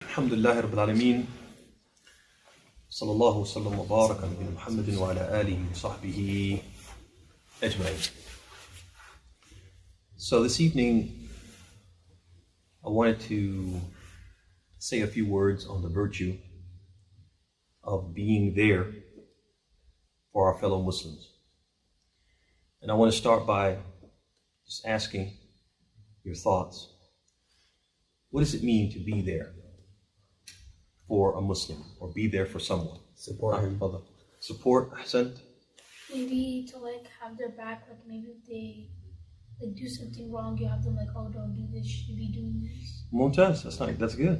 Alhamdulillah Rabbil Alameen. Sallallahu sallam wa baraka ala Muhammadin wa ala alihi wa sahbihi ajma'in. So this evening, I wanted to say a few words on the virtue of being there for our fellow Muslims. And I want to start by just asking your thoughts. What does it mean to be there for a Muslim, or be there for someone? Support him. Support, Ahsan. Maybe to have their back, maybe if they do something wrong, you have them oh, don't do this, you should be doing this. Mumtaz, that's good.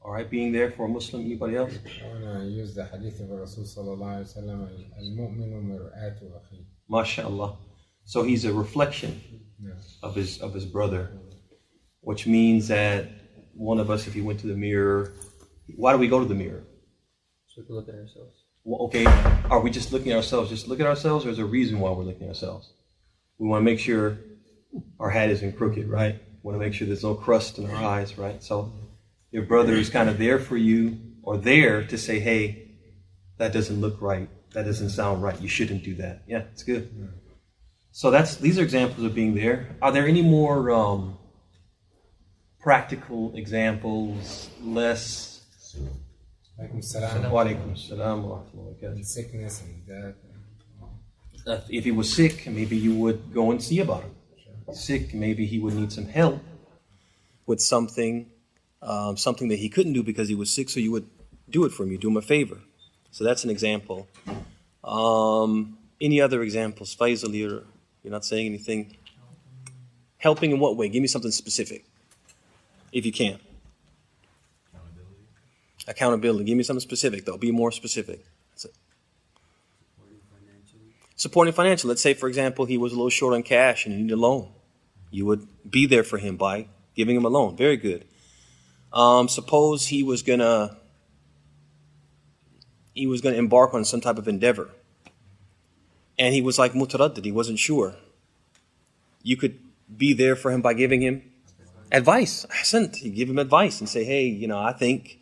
All right, being there for a Muslim. Anybody else? I want to use the Hadith of Rasul sallallahu alaihi wasallam, al-mu'minu mir'atu akhi. MashaAllah. So he's a reflection of his brother, which means that one of us, if he went to the mirror, why do we go to the mirror? So we can look at ourselves. Well, okay, are we just looking at ourselves? Just look at ourselves, or is there a reason why we're looking at ourselves? We want to make sure our hat isn't crooked, right? We want to make sure there's no crust in our eyes, right? So your brother is kind of there for you, or there to say, hey, that doesn't look right. That doesn't sound right. You shouldn't do that. Yeah, it's good. Yeah. So these are examples of being there. Are there any more practical examples, less? Alaikum salam. Walaikum salam wa rahmatullahi. Sickness and death. If he was sick, maybe you would go and see about him. Sick, maybe he would need some help with something that he couldn't do because he was sick, so you would do it for him. You do him a favor. So that's an example. Any other examples? Faisal, you're not saying anything. Helping in what way? Give me something specific, if you can. Accountability. Give me something specific, though. Be more specific. That's it. Supporting financially. Let's say, for example, he was a little short on cash and he needed a loan. You would be there for him by giving him a loan. Very good. Suppose he was gonna embark on some type of endeavor, and he was mutaraddid. He wasn't sure. You could be there for him by giving him advice. Ahsant. You give him advice and say, hey, I think,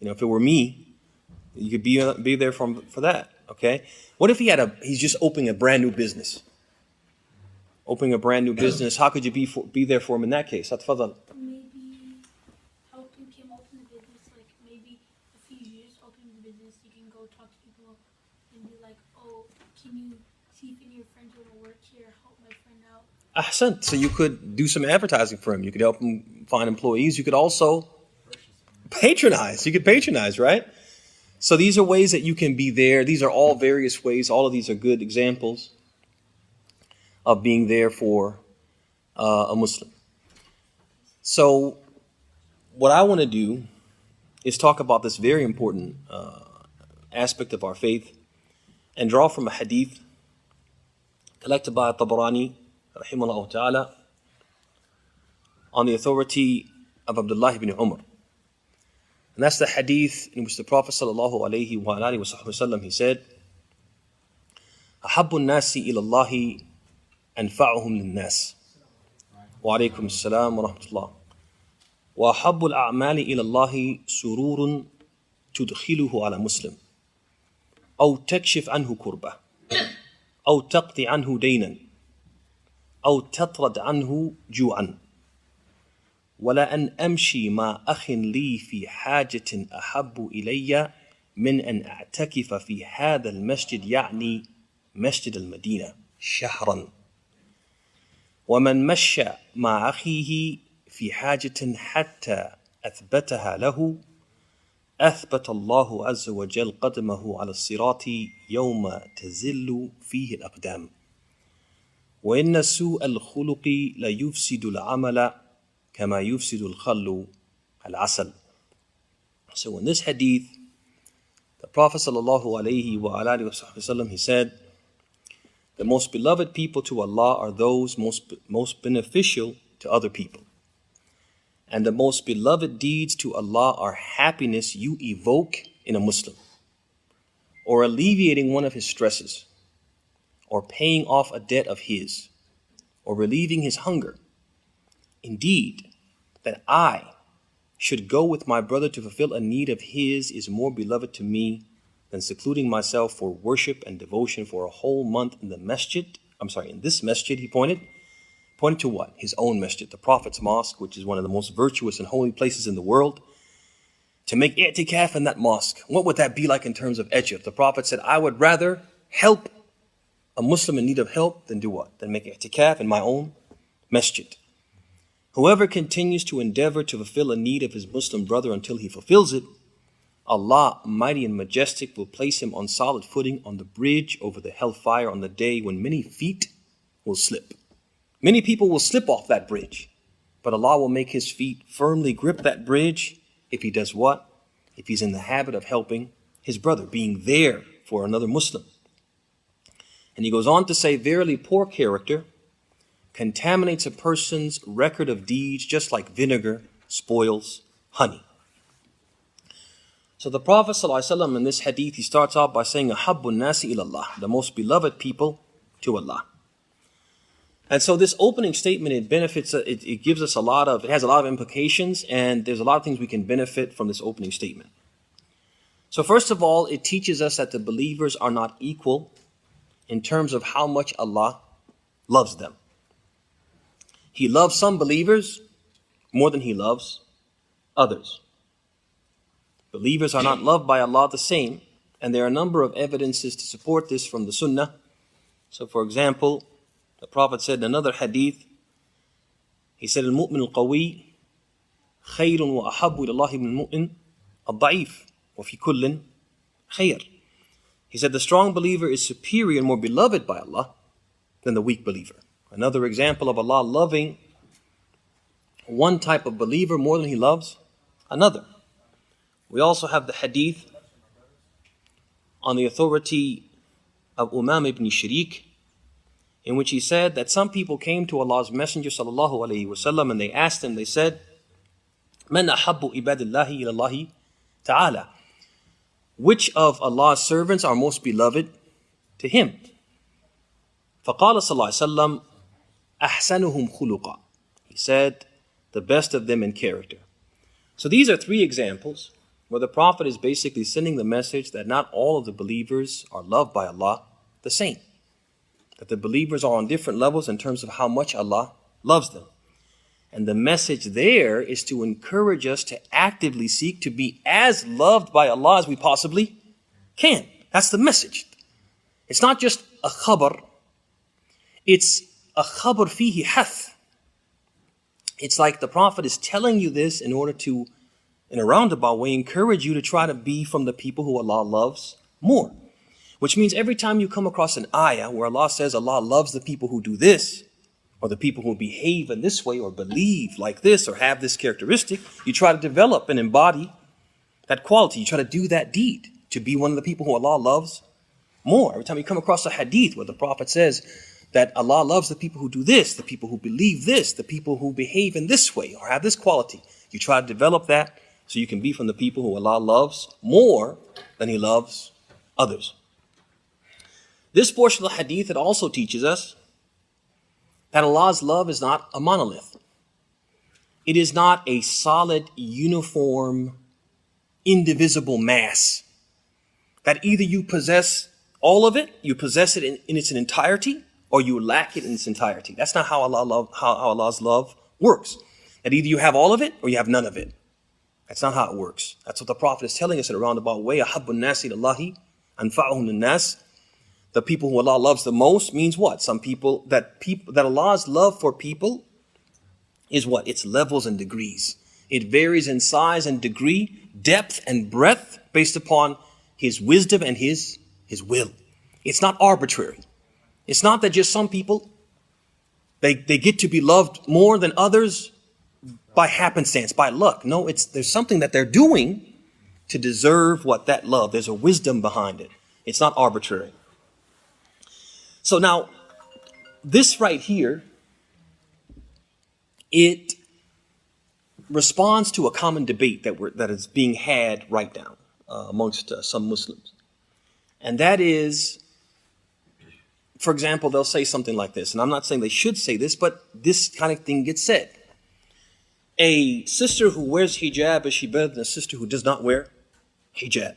if it were me, you could be there for that. Okay. What if he's just opening a brand new business? Opening a brand new business. How could you be there for him in that case? Atfadal. Maybe helping him open the business. Maybe if he's just opening the business, you can go talk to people and be oh, can you see if any of your friends want to work here? Help my friend out. Ahsant. So you could do some advertising for him. You could help him find employees. You could also patronize. You could patronize, right? So these are ways that you can be there. These are all various ways. All of these are good examples of being there for a Muslim. So what I want to do is talk about this very important aspect of our faith and draw from a hadith collected by Tabarani, rahimahullah ta'ala, on the authority of Abdullah ibn Umar. And that's the hadith in which the Prophet sallallahu alayhi wa alihi wa sallam, he said, أحب الناس إلى الله أنفعهم للناس وعليكم السلام ورحمة الله وأحب الأعمال إلى الله سرور تدخله على مسلم أو تكشف عنه كربة أو تقضي عنه دينا أو تطرد عنه جوعا ولا أن أمشي مع أخ لي في حاجة أحب إلي من أن أعتكف في هذا المسجد، يعني مسجد المدينة، شهرا. ومن مشى مع أخيه في حاجة حتى أثبتها له أثبت الله عز وجل قدمه على الصراط يوم تزل فيه الأقدام. وإن سوء الخلق ليفسد العمل كما يفسد الخل العسل. So in this hadith, the Prophet sallallahu alayhi wa alihi wa sallam, he said, the most beloved people to Allah are those most beneficial to other people. And the most beloved deeds to Allah are happiness you evoke in a Muslim, or alleviating one of his stresses, or paying off a debt of his, or relieving his hunger. Indeed, that I should go with my brother to fulfill a need of his is more beloved to me than secluding myself for worship and devotion for a whole month in the masjid. In this masjid, he pointed to what? His own masjid, the Prophet's mosque, which is one of the most virtuous and holy places in the world. To make i'tikaf in that mosque, what would that be like in terms of ajr? The Prophet said, I would rather help a Muslim in need of help than do what? Than make i'tikaf in my own masjid. Whoever continues to endeavor to fulfill a need of his Muslim brother until he fulfills it, Allah, mighty and majestic, will place him on solid footing on the bridge over the hellfire on the day when many feet will slip. Many people will slip off that bridge, but Allah will make his feet firmly grip that bridge if he does what? If he's in the habit of helping his brother, being there for another Muslim. And he goes on to say, verily poor character contaminates a person's record of deeds just like vinegar spoils honey. So the Prophet ﷺ in this hadith, he starts off by saying, Ahabbun nasi ilallah, the most beloved people to Allah. And so this opening statement, it gives us it has a lot of implications, and there's a lot of things we can benefit from this opening statement. So first of all, it teaches us that the believers are not equal in terms of how much Allah loves them. He loves some believers more than he loves others. Believers are not loved by Allah the same, and there are a number of evidences to support this from the Sunnah. So for example, the Prophet said in another hadith, he said, Al-mu'min al-qawi khayrun wa ahabbu ilallahi min al-mu'min al-da'if wa fi kullin khayr. He said the strong believer is superior and more beloved by Allah than the weak believer. Another example of Allah loving one type of believer more than he loves another. We also have the hadith on the authority of Umam ibn Sharik, in which he said that some people came to Allah's Messenger sallallahu alaihi wasallam and they asked him, they said, Man ahabbu ibadillahi ilallahi ta'ala? Which of Allah's servants are most beloved to him? فقال صلى الله عليه وسلم أحسنهم خلقا. He said, the best of them in character. So these are three examples where the Prophet is basically sending the message that not all of the believers are loved by Allah the same. That the believers are on different levels in terms of how much Allah loves them. And the message there is to encourage us to actively seek to be as loved by Allah as we possibly can. That's the message. It's not just a khabar. It's a khabar fihi hath. It's like the Prophet is telling you this in order to, in a roundabout way, encourage you to try to be from the people who Allah loves more. Which means every time you come across an ayah where Allah says Allah loves the people who do this, or the people who behave in this way, or believe like this, or have this characteristic, you try to develop and embody that quality. You try to do that deed to be one of the people who Allah loves more. Every time you come across a hadith where the Prophet says that Allah loves the people who do this, the people who believe this, the people who behave in this way, or have this quality, you try to develop that so you can be from the people who Allah loves more than He loves others. This portion of the hadith, it also teaches us that Allah's love is not a monolith. It is not a solid, uniform, indivisible mass. That either you possess all of it, you possess it in its entirety, or you lack it in its entirety. That's not how Allah's love works. That either you have all of it or you have none of it. That's not how it works. That's what the Prophet is telling us in a roundabout way. Ahabbun nasi ilallahi anfa'uhum lin-nas. The people who Allah loves the most means what? That Allah's love for people is what? It's levels and degrees. It varies in size and degree, depth and breadth based upon His wisdom and His will. It's not arbitrary. It's not that just some people, they get to be loved more than others by happenstance, by luck. No, there's something that they're doing to deserve that love. There's a wisdom behind it. It's not arbitrary. So now, this right here, it responds to a common debate that is being had right now amongst some Muslims. And that is, for example, they'll say something like this. And I'm not saying they should say this, but this kind of thing gets said. A sister who wears hijab, is she better than a sister who does not wear hijab?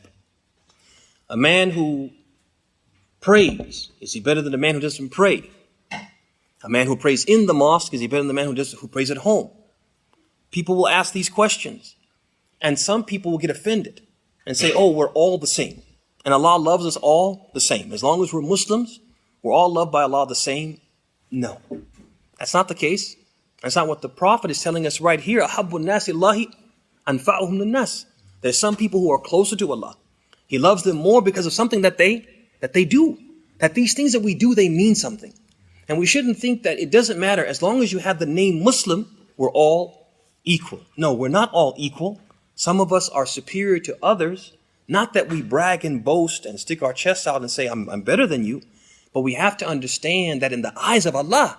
A man who prays, is he better than a man who doesn't pray? A man who prays in the mosque, is he better than the man who prays at home? People will ask these questions. And some people will get offended and say, oh, we're all the same. And Allah loves us all the same. As long as we're Muslims, we're all loved by Allah the same. No, that's not the case. That's not what the Prophet is telling us right here. Ahabbun nasi Allahi anfa'uhum linnas. There's some people who are closer to Allah. He loves them more because of something that they do. That these things that we do, they mean something. And we shouldn't think that it doesn't matter. As long as you have the name Muslim, we're all equal. No, we're not all equal. Some of us are superior to others. Not that we brag and boast and stick our chests out and say, I'm better than you. But we have to understand that in the eyes of Allah,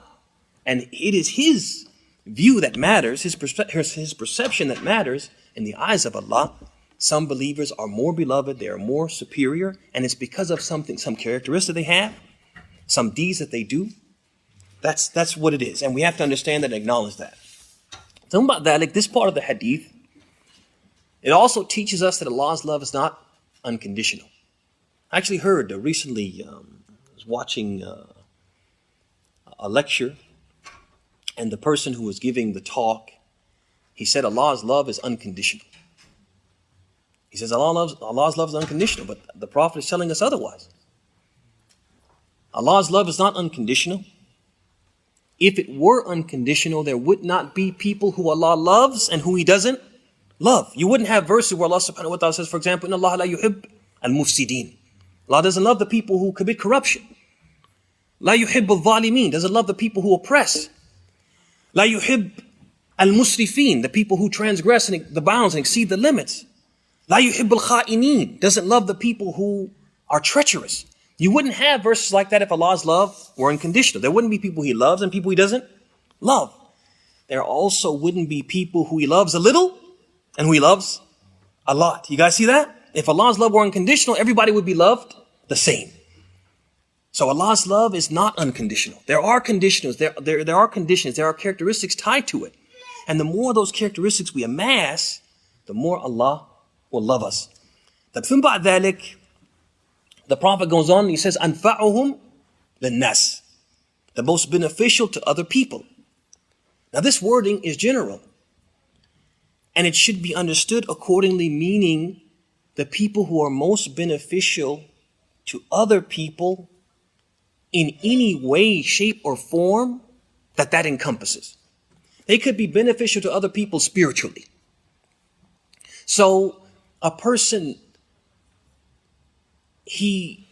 and it is His view that matters, His perception that matters, in the eyes of Allah, some believers are more beloved, they are more superior, and it's because of something, some characteristic they have, some deeds that they do. That's what it is. And we have to understand that and acknowledge that. This part of the hadith, it also teaches us that Allah's love is not unconditional. I actually heard recently, I was watching a lecture, and the person who was giving the talk, he said Allah's love is unconditional. He says Allah's love is unconditional, but the Prophet is telling us otherwise. Allah's love is not unconditional. If it were unconditional, there would not be people who Allah loves and who He doesn't love. You wouldn't have verses where Allah subhanahu wa ta'ala says, for example, Inna Allah la yuhib al-mufsideen. Allah doesn't love the people who commit corruption. La yuhib al-zalimin, doesn't love the people who oppress. La yuhib al-musrifeen, the people who transgress the bounds and exceed the limits. La yuhib al-kha'ineen, doesn't love the people who are treacherous. You wouldn't have verses like that if Allah's love were unconditional. There wouldn't be people He loves and people He doesn't love. There also wouldn't be people who He loves a little and who He loves a lot. You guys see that? If Allah's love were unconditional, everybody would be loved the same. So Allah's love is not unconditional. There are conditions. There are conditions. There are characteristics tied to it. And the more those characteristics we amass, the more Allah will love us. The Prophet goes on and he says, أَنْفَعُهُمْ لِلنَّاسِ, the most beneficial to other people. Now this wording is general. And it should be understood accordingly, meaning the people who are most beneficial to other people in any way, shape, or form that encompasses. They could be beneficial to other people spiritually. So a person, he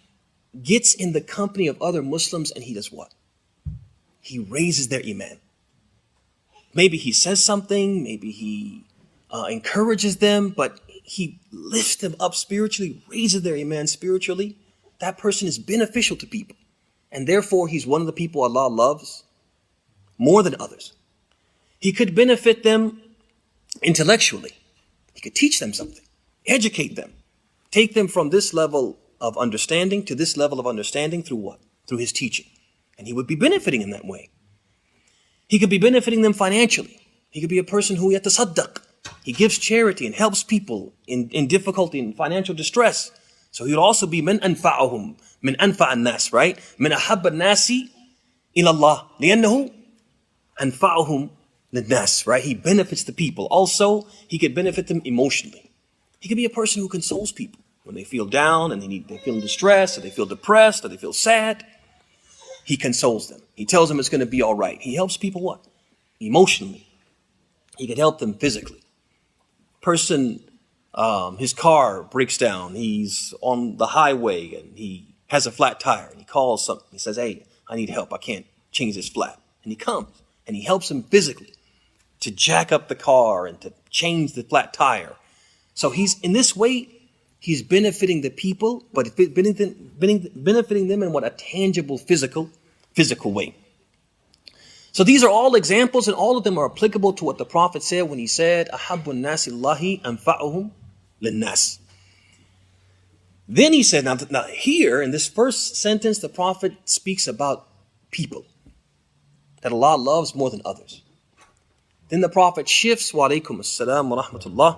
gets in the company of other Muslims and he does what? He raises their iman. Maybe he says something, maybe he encourages them, but he lifts them up spiritually, raises their iman spiritually. That person is beneficial to people. And therefore, he's one of the people Allah loves more than others. He could benefit them intellectually. He could teach them something, educate them, take them from this level of understanding to this level of understanding through what? Through his teaching. And he would be benefiting in that way. He could be benefiting them financially. He could be a person who yatasaddaq. He gives charity and helps people in difficulty and financial distress. So he would also be min anfa'uhum, min anfa'an nas, right? Min ahabba nasi ilallah, li'annahu anfa'uhum lin-nas, right? He benefits the people. Also, he could benefit them emotionally. He could be a person who consoles people when they feel down and they feel in distress, or they feel depressed, or they feel sad. He consoles them. He tells them it's going to be all right. He helps people what? Emotionally. He could help them physically. Person, his car breaks down. He's on the highway and he has a flat tire. And he calls something. He says, hey, I need help. I can't change this flat. And he comes and he helps him physically to jack up the car and to change the flat tire. So he's in this way, he's benefiting the people, but benefiting them in what? A tangible, physical way. So these are all examples, and all of them are applicable to what the Prophet said when he said, "Ahabbun nasi Allahi anfa'uhum lin-nas." Then he said, now here in this first sentence, the Prophet speaks about people that Allah loves more than others. Then the Prophet shifts, wa alaykum as-salam wa rahmatullah.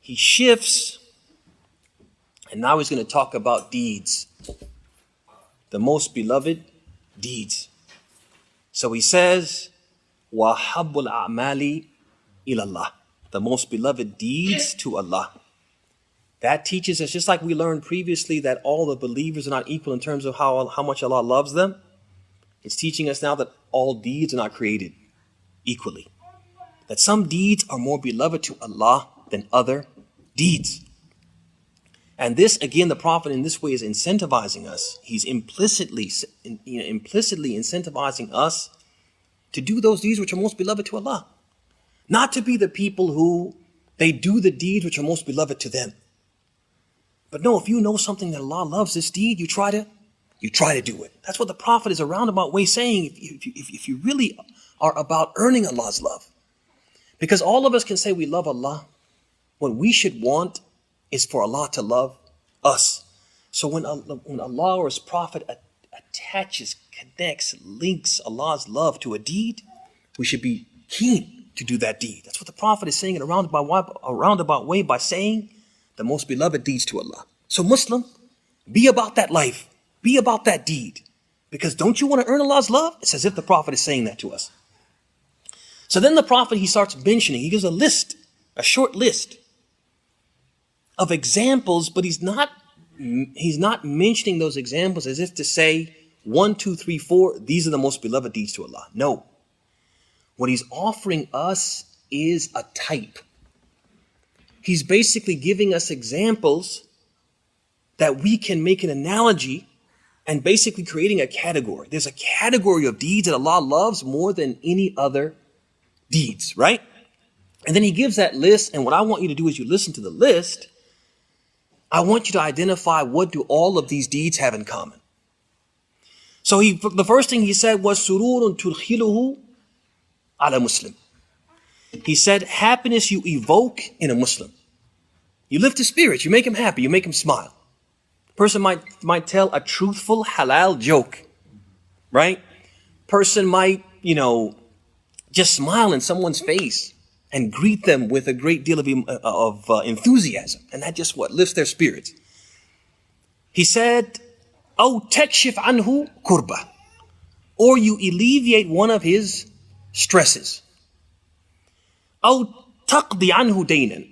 He shifts, and now he's going to talk about deeds. The most beloved deeds. So he says, wa habbul a'mali ilallah. The most beloved deeds to Allah. That teaches us, just like we learned previously that all the believers are not equal in terms of how much Allah loves them. It's teaching us now that all deeds are not created equally. That some deeds are more beloved to Allah than other deeds. And this, again, the Prophet in this way is incentivizing us. He's implicitly incentivizing us to do those deeds which are most beloved to Allah. Not to be the people who they do the deeds which are most beloved to them. But no, if you know something that Allah loves, this deed, you try to do it. That's what the Prophet is a roundabout way saying if you really are about earning Allah's love. Because all of us can say we love Allah. What we should want is for Allah to love us. So when Allah or His Prophet attaches, connects, links Allah's love to a deed, we should be keen to do that deed. That's what the Prophet is saying in a roundabout way by saying the most beloved deeds to Allah. So Muslim, be about that life. Be about that deed. Because don't you want to earn Allah's love? It's as if the Prophet is saying that to us. So then the Prophet, he starts mentioning, he gives a list, a short list of examples, but he's not mentioning those examples as if to say 1, 2, 3, 4, these are the most beloved deeds to Allah. No. What he's offering us is a type. He's basically giving us examples that we can make an analogy and basically creating a category. There's a category of deeds that Allah loves more than any other deeds, right? And then he gives that list, and what I want you to do is you listen to the list. I want you to identify what do all of these deeds have in common. So the first thing he said was sururun tudkhiluhu ala Muslim. He said happiness you evoke in a Muslim. You lift his spirits, you make him happy, you make him smile. Person might tell a truthful halal joke, right? Person might, just smile in someone's face and greet them with a great deal of enthusiasm. And that just lifts their spirits. He said, أو تكشف عنه كربة, or you alleviate one of his stresses. أو تقضي عنه دينا,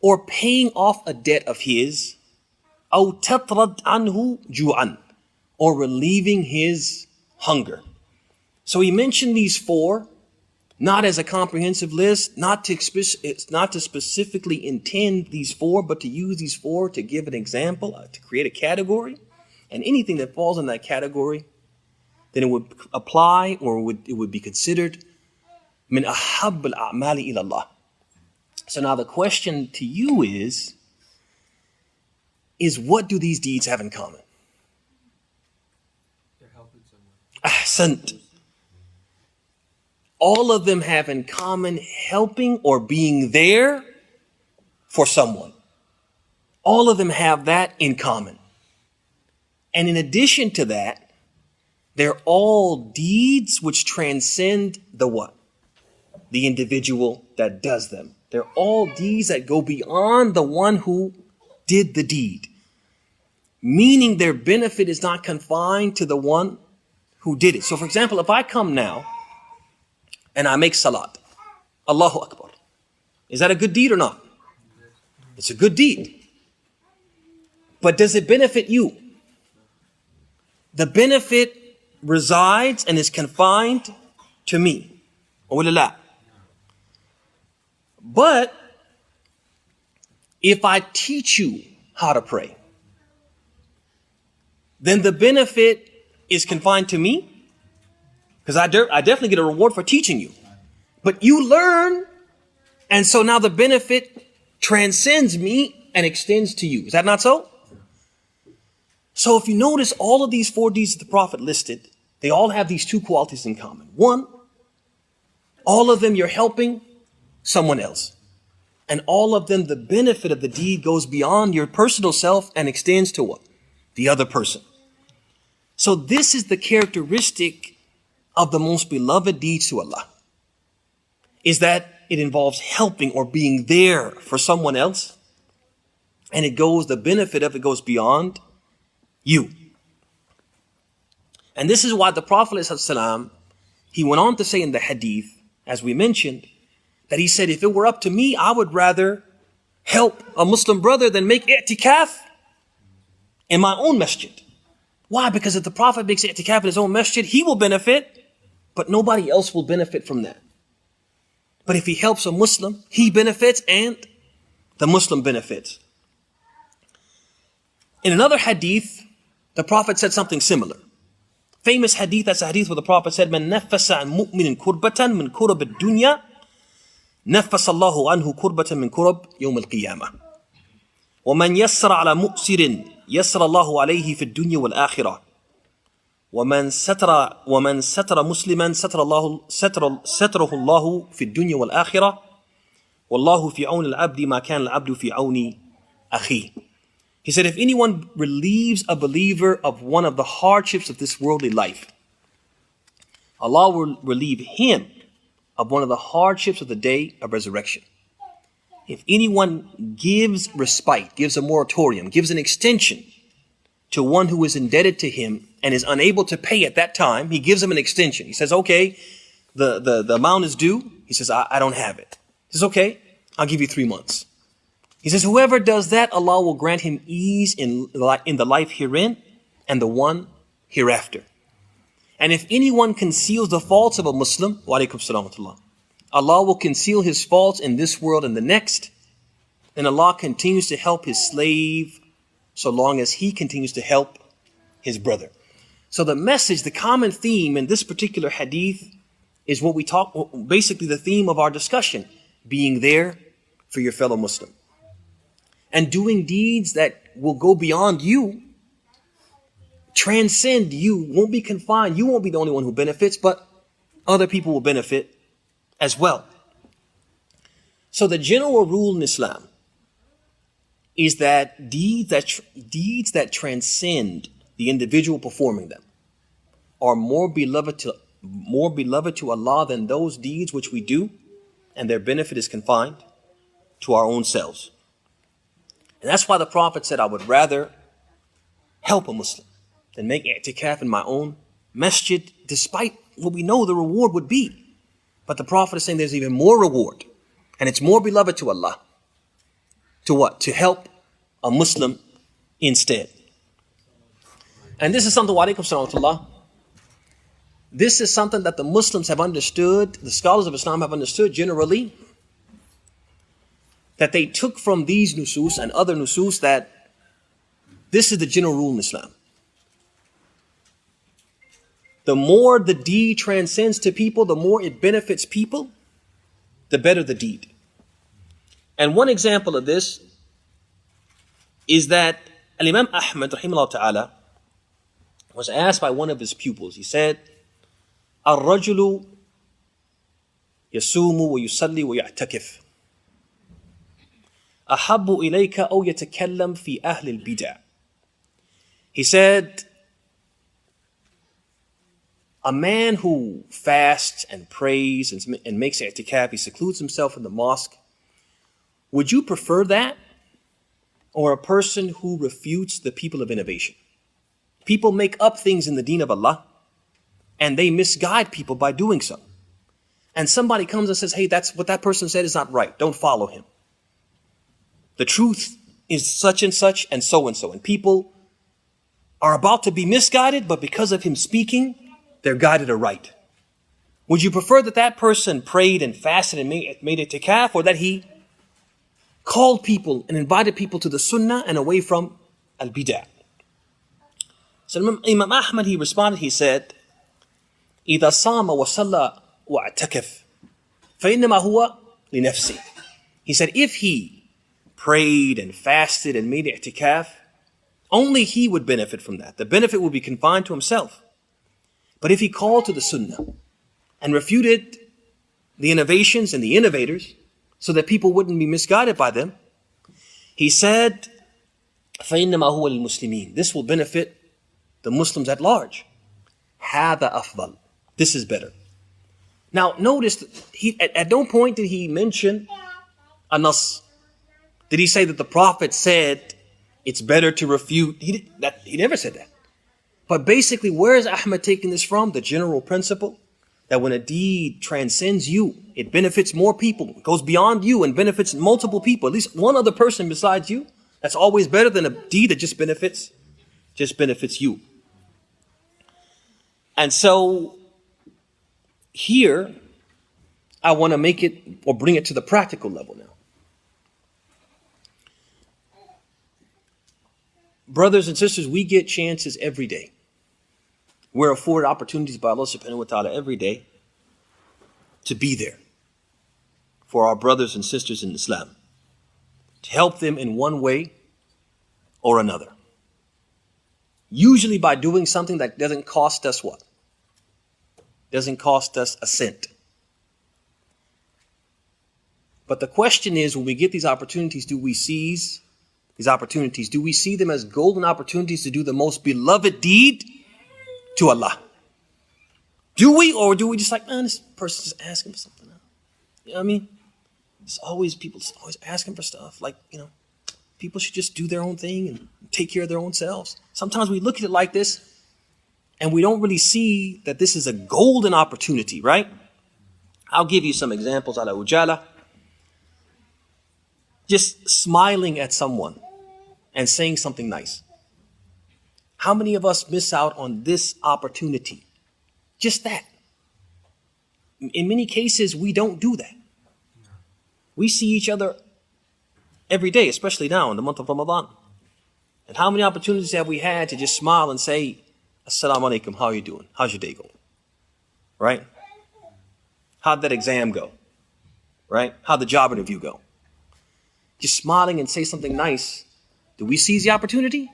or paying off a debt of his. أو تطرد عنه جوعا, or relieving his hunger. So he mentioned these 4, not as a comprehensive list, not to specifically intend these 4, but to use these 4 to give an example, to create a category. And anything that falls in that category, then it would apply, or it would be considered min ahabb al-a'mali ila Allah. So now the question to you is what do these deeds have in common? They're helping someone. Ahsant. All of them have in common helping or being there for someone. All of them have that in common. And in addition to that, they're all deeds which transcend the what? The individual that does them. They're all deeds that go beyond the one who did the deed. Meaning their benefit is not confined to the one who did it. So for example, if I come now and I make salat, Allahu Akbar, is that a good deed or not? It's a good deed. But does it benefit you? The benefit resides and is confined to me. But if I teach you how to pray, then the benefit is confined to me, because I definitely get a reward for teaching you. But you learn, and so now the benefit transcends me and extends to you. Is that not so? So if you notice, all of these 4 deeds that the Prophet listed, they all have these 2 qualities in common. 1, all of them you're helping someone else. And all of them, the benefit of the deed goes beyond your personal self and extends to what? The other person. So this is the characteristic of the most beloved deeds to Allah. is that it involves helping or being there for someone else. And the benefit of it goes beyond you. And this is why the Prophet ﷺ, he went on to say in the Hadith, as we mentioned, that he said, if it were up to me, I would rather help a Muslim brother than make i'tikaf in my own masjid. Why? Because if the Prophet makes i'tikaf in his own masjid, he will benefit, but nobody else will benefit from that. But if he helps a Muslim, he benefits and the Muslim benefits. In another hadith, the Prophet said something similar. Famous hadith, that's a hadith where the Prophet said, "Man nafasa an mu'minin kurbatan min kurab ad-dunya, nafasa Allahu anhu kurbatan min kurab yawm al-qiyamah. Wa man yassara ala mu'sirin, yassara Allahu alayhi fi ad-dunya wal-akhirah. Wa man satara musliman, satarahu Allahu fi ad-dunya wal-akhirah. Wallahu fi awn al-abdi ma kana al-abdu fi awni akhi." He said, if anyone relieves a believer of one of the hardships of this worldly life, Allah will relieve him of one of the hardships of the day of resurrection. If anyone gives respite, gives a moratorium, gives an extension to one who is indebted to him and is unable to pay at that time, he gives him an extension. He says, okay, the amount is due. He says, I don't have it. He says, okay, I'll give you 3 months. He says, whoever does that, Allah will grant him ease in the life herein and the one hereafter. And if anyone conceals the faults of a Muslim, wa alaikum salam wa rahmatullah, Allah will conceal his faults in this world and the next. And Allah continues to help his slave so long as he continues to help his brother. So the message, the common theme in this particular hadith is what we talk, basically the theme of our discussion, being there for your fellow Muslim. And doing deeds that will go beyond you, transcend you, won't be confined. You won't be the only one who benefits, but other people will benefit as well. So the general rule in Islam is that deeds that transcend the individual performing them are more beloved to Allah than those deeds which we do, and their benefit is confined to our own selves. And that's why the Prophet said, I would rather help a Muslim than make i'tikaf in my own masjid, despite what we know the reward would be. But the Prophet is saying there's even more reward, and it's more beloved to Allah. To what? To help a Muslim instead. And this is something, wa alaikum salam wa rahmatullah, this is something that the Muslims have understood, the scholars of Islam have understood generally, that they took from these nusus and other nusus that this is the general rule in Islam. The more the deed transcends to people, the more it benefits people, the better the deed. And one example of this is that Imam Ahmad rahimahullah ta'ala was asked by one of his pupils. He said, "Ar-rajulu yasumu wa yusalli wa ya'takif. Ahabbu ilayka aw yatakallam fi ahli al-bid'ah." He said, a man who fasts and prays and makes i'tikaf, he secludes himself in the mosque, would you prefer that or a person who refutes the people of innovation? People make up things in the deen of Allah and they misguide people by doing so. And somebody comes and says, hey, that's what that person said is not right. Don't follow him. The truth is such and such and so and so. And people are about to be misguided, but because of him speaking, they're guided aright. Would you prefer that that person prayed and fasted and made i'tikaf, or that he called people and invited people to the sunnah and away from al-bid'ah? So Imam Ahmad, he responded, he said, إِذَا صَامَ وَصَلَّى وَاعْتَكَفْ فَإِنَّمَا هُوَ لِنَفْسِهِ. He said, if he prayed and fasted and made i'tikaf, only he would benefit from that. The benefit would be confined to himself. But if he called to the sunnah and refuted the innovations and the innovators so that people wouldn't be misguided by them, he said, فَإِنَّمَا هُوَ لِلْمُسْلِمِينَ. This will benefit the Muslims at large. هَذَا أَفْضَلُ. This is better. Now, notice at no point did he mention a nas. Did he say that the Prophet said it's better to refute? He never said that. But basically, where is Ahmed taking this from? The general principle that when a deed transcends you, it benefits more people, it goes beyond you and benefits multiple people, at least one other person besides you. That's always better than a deed that just benefits you. And so here, I want to make it or bring it to the practical level now. Brothers and sisters, we get chances every day. We're afforded opportunities by Allah subhanahu wa ta'ala every day to be there for our brothers and sisters in Islam, to help them in one way or another. Usually by doing something that doesn't cost us what? Doesn't cost us a cent. But the question is, when we get these opportunities, do we seize these opportunities? Do we see them as golden opportunities to do the most beloved deed to Allah? Do we, or do we just like, man, this person's just asking for something else? You know what I mean? People always asking for stuff. Like, people should just do their own thing and take care of their own selves. Sometimes we look at it like this and we don't really see that this is a golden opportunity, right? I'll give you some examples ala ujala. Just smiling at someone and saying something nice. How many of us miss out on this opportunity? Just that. In many cases, we don't do that. We see each other every day, especially now in the month of Ramadan. And how many opportunities have we had to just smile and say, Assalamu alaikum, how are you doing? How's your day going? Right? How'd that exam go? Right? How'd the job interview go? Just smiling and say something nice. Do we seize the opportunity?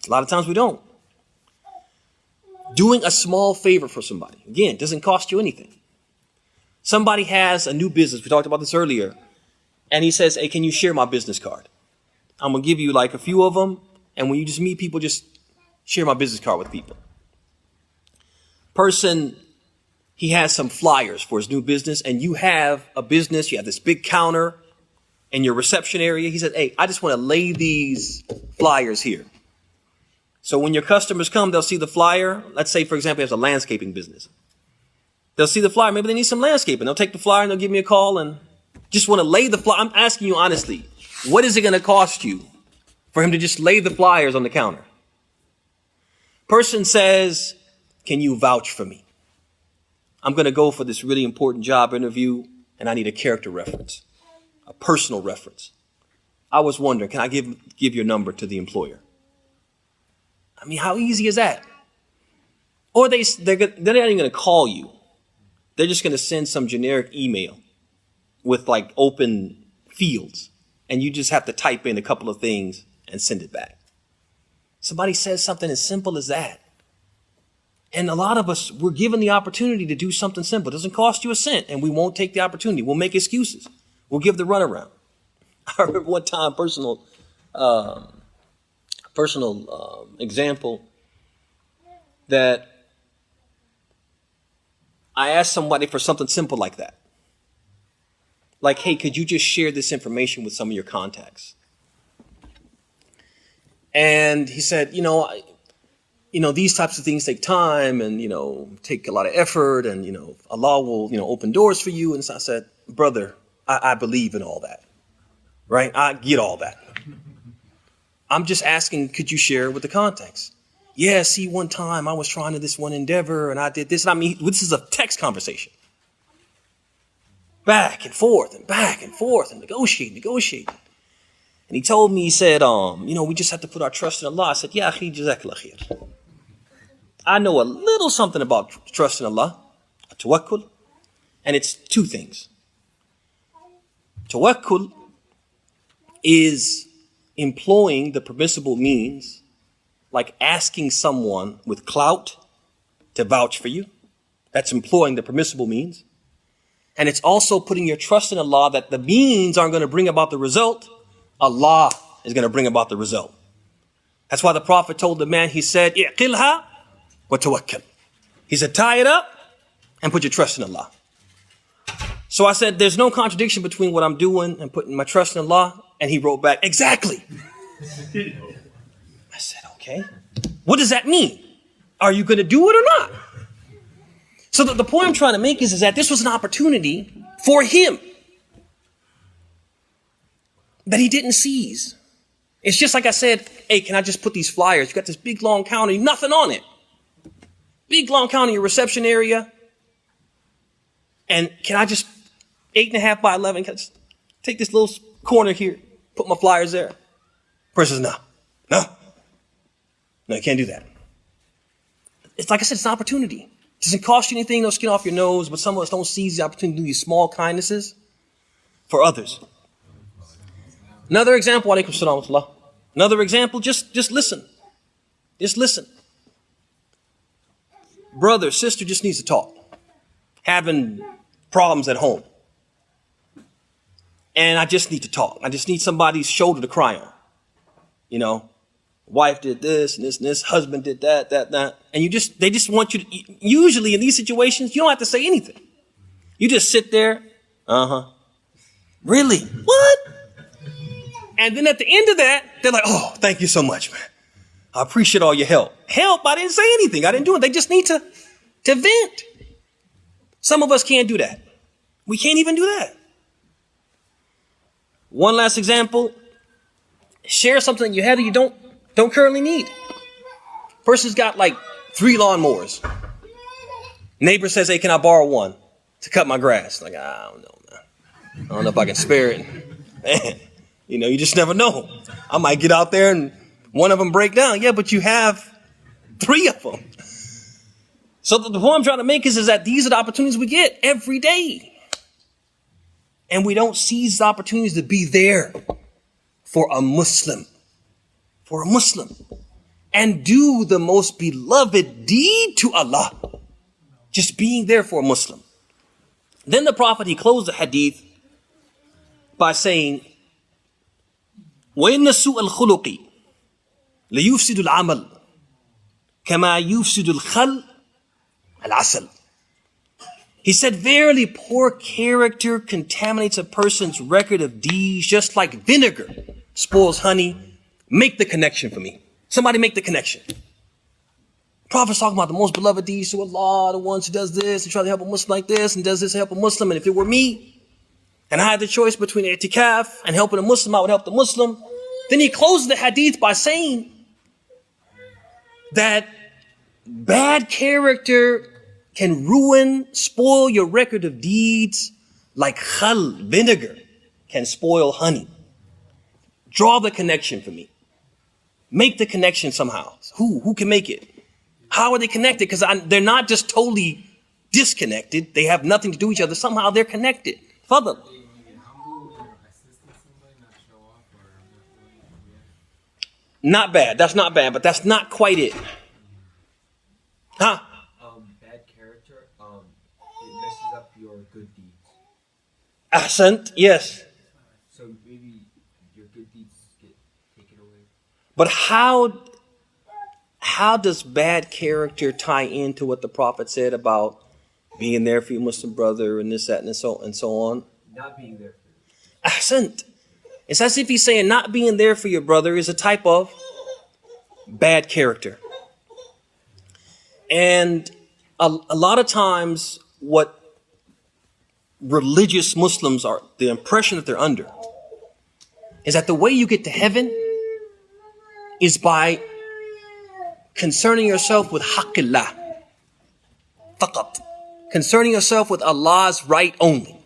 A lot of times we don't. Doing a small favor for somebody. Again, doesn't cost you anything. Somebody has a new business. We talked about this earlier. And he says, hey, can you share my business card? I'm going to give you like a few of them. And when you just meet people, just share my business card with people. Person, he has some flyers for his new business. And you have a business. You have this big counter in your reception area. He said, hey, I just want to lay these flyers here. So when your customers come, they'll see the flyer. Let's say, for example, he has a landscaping business. They'll see the flyer. Maybe they need some landscaping. They'll take the flyer and they'll give me a call and just want to lay the flyer. I'm asking you honestly, what is it going to cost you for him to just lay the flyers on the counter? Person says, can you vouch for me? I'm going to go for this really important job interview and I need a character reference, a personal reference. I was wondering, can I give your number to the employer? I mean, how easy is that? Or they're not even going to call you. They're just going to send some generic email with like open fields. And you just have to type in a couple of things and send it back. Somebody says something as simple as that. And a lot of us, we're given the opportunity to do something simple. It doesn't cost you a cent and we won't take the opportunity. We'll make excuses. We'll give the runaround. I remember one time, personal example, that I asked somebody for something simple like that. Like, hey, could you just share this information with some of your contacts? And he said, these types of things take time and, take a lot of effort and, Allah will, open doors for you. And so I said, brother, I believe in all that, right? I get all that. I'm just asking, could you share with the contacts? Yeah, see, one time I was trying to this one endeavor and I did this. And I mean, this is a text conversation. Back and forth and negotiating. And he told me, he said, we just have to put our trust in Allah. I said, yeah, akhi, jazakallah khair. I know a little something about trust in Allah, tawakkul, and it's two things. Tawakkul is employing the permissible means, like asking someone with clout to vouch for you. That's employing the permissible means. And it's also putting your trust in Allah that the means aren't going to bring about the result. Allah is going to bring about the result. That's why the Prophet told the man, he said, "I'qilha wa tawakkal." He said, tie it up and put your trust in Allah. So I said, there's no contradiction between what I'm doing and putting my trust in Allah. And he wrote back, exactly. I said, okay, what does that mean? Are you going to do it or not? So the point I'm trying to make is that this was an opportunity for him that he didn't seize. It's just like I said, hey, can I just put these flyers? You got this big long counter, nothing on it. Big long counter in your reception area. And can I just 8.5 by 11, can I just take this little corner here, put my flyers there? Person says, no, you can't do that. It's like I said, it's an opportunity. It doesn't cost you anything, no skin off your nose, but some of us don't seize the opportunity to do these small kindnesses for others. Another example, alaikum salam wa rahmatullah. Another example, just listen. Just listen. Brother, sister just needs to talk. Having problems at home. And I just need to talk. I just need somebody's shoulder to cry on. You know, wife did this and this, husband did that. And they just want you to, usually in these situations, you don't have to say anything. You just sit there. Really? What? And then at the end of that, they're like, oh, thank you so much, man. I appreciate all your help. Help? I didn't say anything. I didn't do it. They just need to vent. Some of us can't do that. We can't even do that. One last example. Share something that you have that you don't currently need. Person's got like 3 lawnmowers. Neighbor says, hey, can I borrow one to cut my grass? Like, I don't know, man. I don't know if I can spare it. Man, you know, you just never know. I might get out there and one of them break down. Yeah, but you have 3 of them. So the point I'm trying to make is that these are the opportunities we get every day. And we don't seize the opportunities to be there for a Muslim. For a Muslim. And do the most beloved deed to Allah. Just being there for a Muslim. Then the Prophet, he closed the hadith by saying, وَإِنَّ سُوءَ الْخُلُقِ لَيُفْسِدُ الْعَمَلِ كَمَا يُفْسِدُ الْخَلْ الْعَسَلِ. He said, verily, poor character contaminates a person's record of deeds just like vinegar spoils honey. Make the connection for me. Somebody make the connection. The Prophet's talking about the most beloved deeds to Allah, the ones who does this and try to help a Muslim like this and does this to help a Muslim. And if it were me and I had the choice between i'tikaf and helping a Muslim, I would help the Muslim. Then he closes the hadith by saying that bad character can ruin, spoil your record of deeds like khal, vinegar, can spoil honey. Draw the connection for me. Make the connection somehow. Who can make it? How are they connected? Because they're not just totally disconnected. They have nothing to do with each other. Somehow they're connected. Fadl. Not bad. That's not bad, but that's not quite it. Huh? Bad character, it messes up your good deeds. Ahsant, yes. So maybe your good deeds get taken away. But how does bad character tie into what the Prophet said about being there for your Muslim brother and this, that, and so on? Not being there for you. Ahsant. It's as if he's saying not being there for your brother is a type of bad character. And a lot of times what religious Muslims are, the impression that they're under, is that the way you get to heaven is by concerning yourself with haqqillah. Faqat. Concerning yourself with Allah's right only.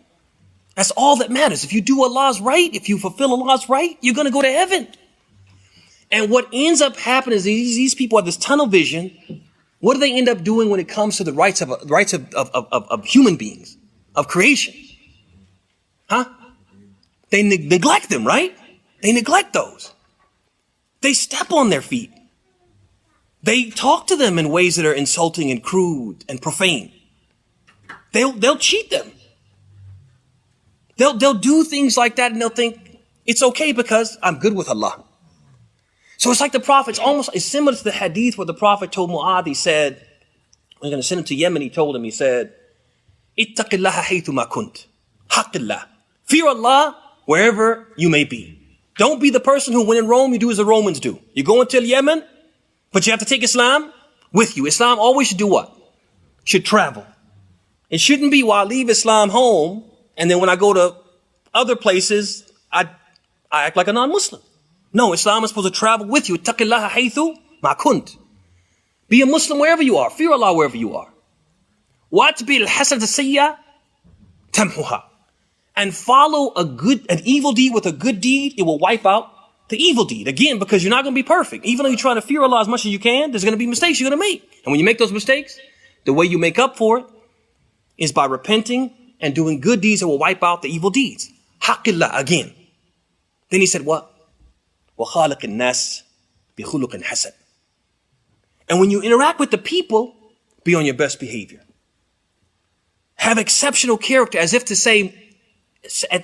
That's all that matters. If you do Allah's right, if you fulfill Allah's right, you're going to go to heaven. And what ends up happening is these people have this tunnel vision. What do they end up doing when it comes to the rights of human beings, of creation? Huh? They neglect them, right? They neglect those. They step on their feet. They talk to them in ways that are insulting and crude and profane. They'll cheat them. They'll do things like that and they'll think it's okay because I'm good with Allah. So it's like the Prophet, it's similar to the hadith where the Prophet told Mu'adh, he said, we're going to send him to Yemen, he told him, he said, ittaqillaha haythuma kunt. Haqqillah. Fear Allah wherever you may be. Don't be the person who, when in Rome, you do as the Romans do. You go into Yemen, but you have to take Islam with you. Islam always should do what? Should travel. It shouldn't be, well, I leave Islam home, and then when I go to other places, I act like a non-Muslim. No, Islam is supposed to travel with you. Ittaqillaha haythuma kunt. Be a Muslim wherever you are. Fear Allah wherever you are. وَأَتْبِعِ الْحَسَنَةَ السَّيِّئَةَ تَمْحُهَا. And follow an evil deed with a good deed, it will wipe out the evil deed. Again, because you're not going to be perfect. Even though you try to fear Allah as much as you can, there's going to be mistakes you're going to make. And when you make those mistakes, the way you make up for it is by repenting and doing good deeds that will wipe out the evil deeds. Haqqillah again. Then he said what? وَخَالِقِ النَّاسِ بِخُلُقٍ حَسَنٍ. And when you interact with the people, be on your best behavior. Have exceptional character, as if to say,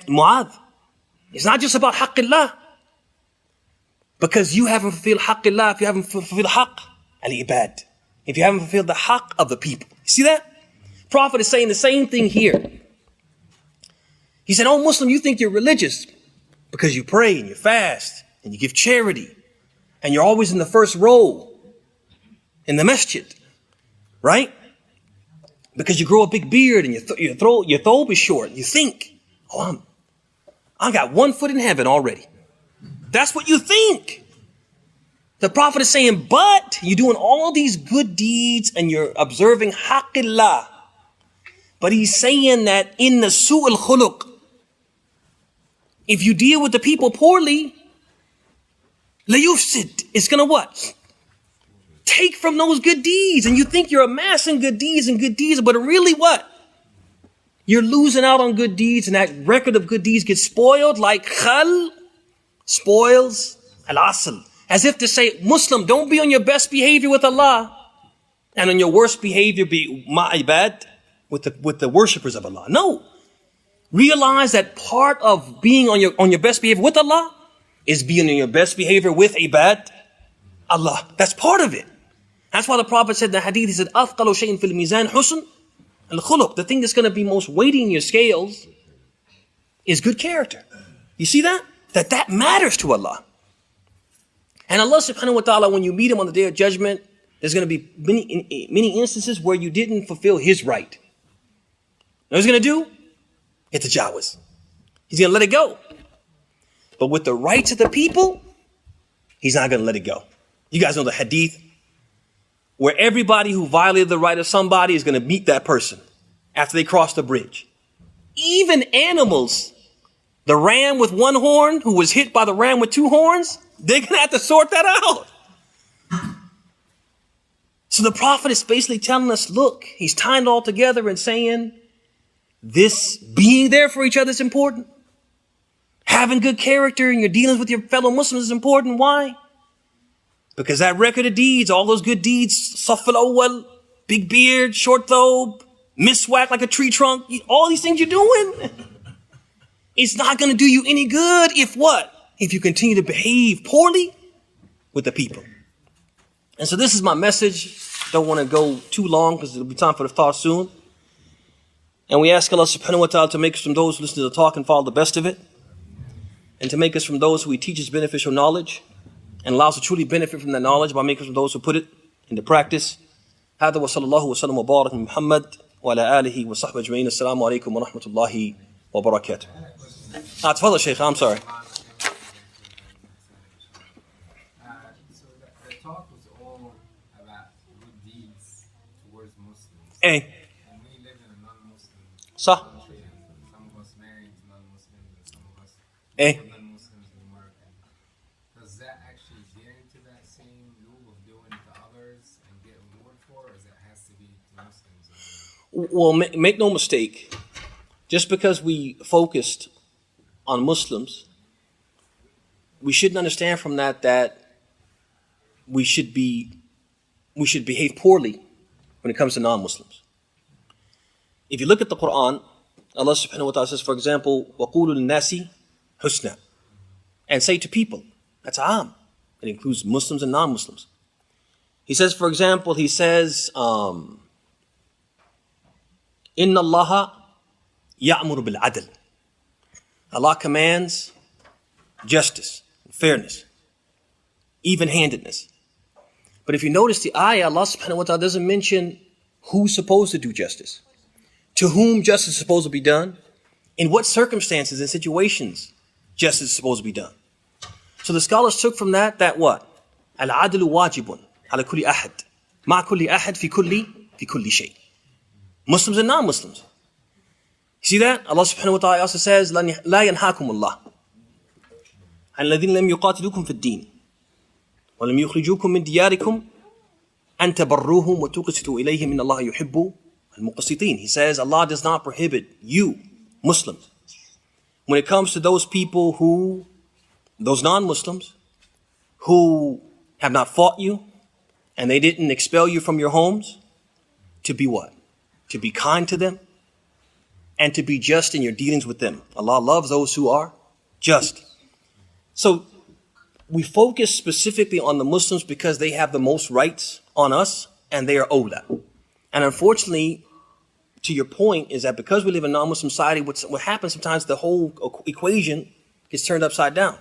Mu'adh, it's not just about haqqillah. Because you haven't fulfilled haqqillah, if you haven't fulfilled haqq al-ibad. If you haven't fulfilled the haqq of the people. You see that? Prophet is saying the same thing here. He said, oh Muslim, you think you're religious because you pray and you fast and you give charity and you're always in the first row in the masjid, right? Because you grow a big beard and your thobe is short. You think, oh, I got 1 foot in heaven already. That's what you think. The Prophet is saying, but you're doing all these good deeds and you're observing haqqillah. But he's saying that in the su'al khuluq, if you deal with the people poorly, la yufsid, it's gonna what? Take from those good deeds, and you think you're amassing good deeds, but really what? You're losing out on good deeds, and that record of good deeds gets spoiled like khal spoils al-asl. As if to say, Muslim, don't be on your best behavior with Allah, and on your worst behavior be ma'ibad, with the worshippers of Allah. No. Realize that part of being on your best behavior with Allah is being on your best behavior with ibad Allah. That's part of it. That's why the Prophet said in the Hadith, he said, أَثْقَلُ شَيْءٍ فِي الْمِيزَانِ حُسْنٌ الْخُلُقِ. The thing that's going to be most weighty in your scales is good character. You see that? That matters to Allah. And Allah subhanahu wa ta'ala, when you meet Him on the Day of Judgment, there's going to be many instances where you didn't fulfill His right. You know what He's going to do? It's a jawaz. He's going to let it go. But with the rights of the people, He's not going to let it go. You guys know the Hadith, where everybody who violated the right of somebody is going to meet that person after they cross the bridge. Even animals, the ram with 1 horn who was hit by the ram with 2 horns, they're going to have to sort that out. So the Prophet is basically telling us, look, he's tying it all together and saying, this being there for each other is important. Having good character in your dealings with your fellow Muslims is important. Why? Because that record of deeds, all those good deeds, saf al-awwal, big beard, short thobe, miswak like a tree trunk, all these things you're doing, it's not going to do you any good if what? If you continue to behave poorly with the people. And so this is my message. Don't want to go too long because it'll be time for the thought soon. And we ask Allah subhanahu wa ta'ala to make us from those who listen to the talk and follow the best of it. And to make us from those who He teaches beneficial knowledge and allows us to truly benefit from that knowledge by making us from those who put it into practice. هذا وصلى الله وسلم وبارك محمد وعلى آله وصحبه أجمعين. السلام عليكم ورحمة الله وبركاته. تفضل شيخ. I'm sorry. So the talk was all about good deeds towards Muslims. Hey. And we live in a non-Muslim صح. country, and some of us married non-Muslims, and some of us Hey. non-Muslims in America. Does that actually get into that same rule of doing to others and get reward for, or does it has to be to Muslims? Well, make no mistake. Just because we focused on Muslims, we shouldn't understand from that we should behave poorly when it comes to non-Muslims. If you look at the Quran, Allah subhanahu wa ta'ala says, for example, وَقُولُ النَّاسِ حُسْنًا, and say to people, that's am. It includes Muslims and non-Muslims. He says, for example, Inna Allah ya'muru bil adl. Allah commands justice, fairness, even-handedness. But if you notice the ayah, Allah subhanahu wa ta'ala doesn't mention who's supposed to do justice, to whom justice is supposed to be done, in what circumstances and situations justice is supposed to be done. So the scholars took from that what? Al-adlu wajibun ala kulli ahad. Ma kulli ahad fi kulli shay. Muslims and non-Muslims. See that? Allah subhanahu wa ta'ala also says, La yanhakum Allah. عن الذين لم يقاتلوكم في الدين ولم يخرجوكم من دياركم أن تبروهم وتقسطوا إليهم إن الله يحب المقسطين. He says Allah does not prohibit you, Muslims, when it comes to those people those non-Muslims who have not fought you and they didn't expel you from your homes, to be what? To be kind to them and to be just in your dealings with them. Allah loves those who are just. So we focus specifically on the Muslims because they have the most rights on us and they are awla. And unfortunately, to your point, is that because we live in a non-Muslim society, what happens sometimes, the whole equation gets turned upside down.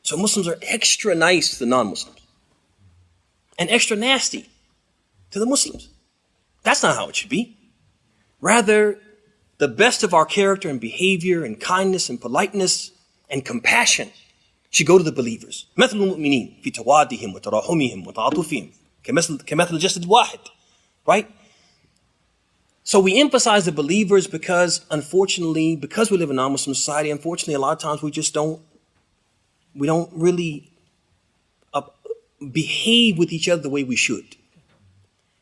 So Muslims are extra nice to the non-Muslims and extra nasty to the Muslims. That's not how it should be. Rather, the best of our character and behavior and kindness and politeness and compassion should go to the believers. مثل المؤمنين في توادهم وتراحمهم وتعاطفهم كمثل الجسد الواحد. Right? So we emphasize the believers because, unfortunately, because we live in a non-Muslim society, unfortunately, a lot of times we don't really behave with each other the way we should.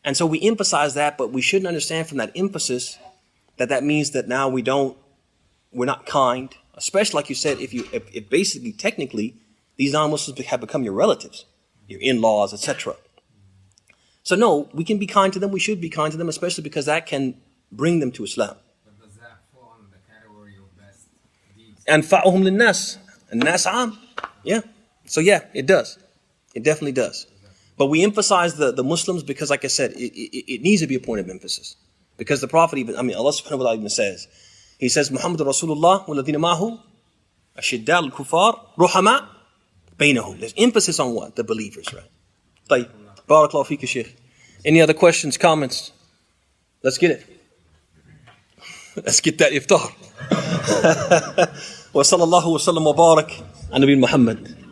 And so we emphasize that, but we shouldn't understand from that emphasis that means that now we're not kind. Especially like you said, if basically, technically, these non-Muslims have become your relatives, your in-laws, etc. So no, we can be kind to them. We should be kind to them, especially because that can bring them to Islam. But does that fall under the category of best deeds? أنفعهم للناس. الناس عام. Yeah. So yeah, it does. It definitely does. But we emphasize the Muslims because, like I said, it needs to be a point of emphasis. Because the Prophet Allah subhanahu wa ta'ala even says, he says, Muhammad Rasulullah والذين معه أشداء الكفار رحماء بينهم. There's emphasis on what? The believers, right? طيب. Barakallahu feek, Sheikh. Any other questions, comments? Let's get it. Let's get that iftar. وصلى الله وسلم وبارك على نبي محمد.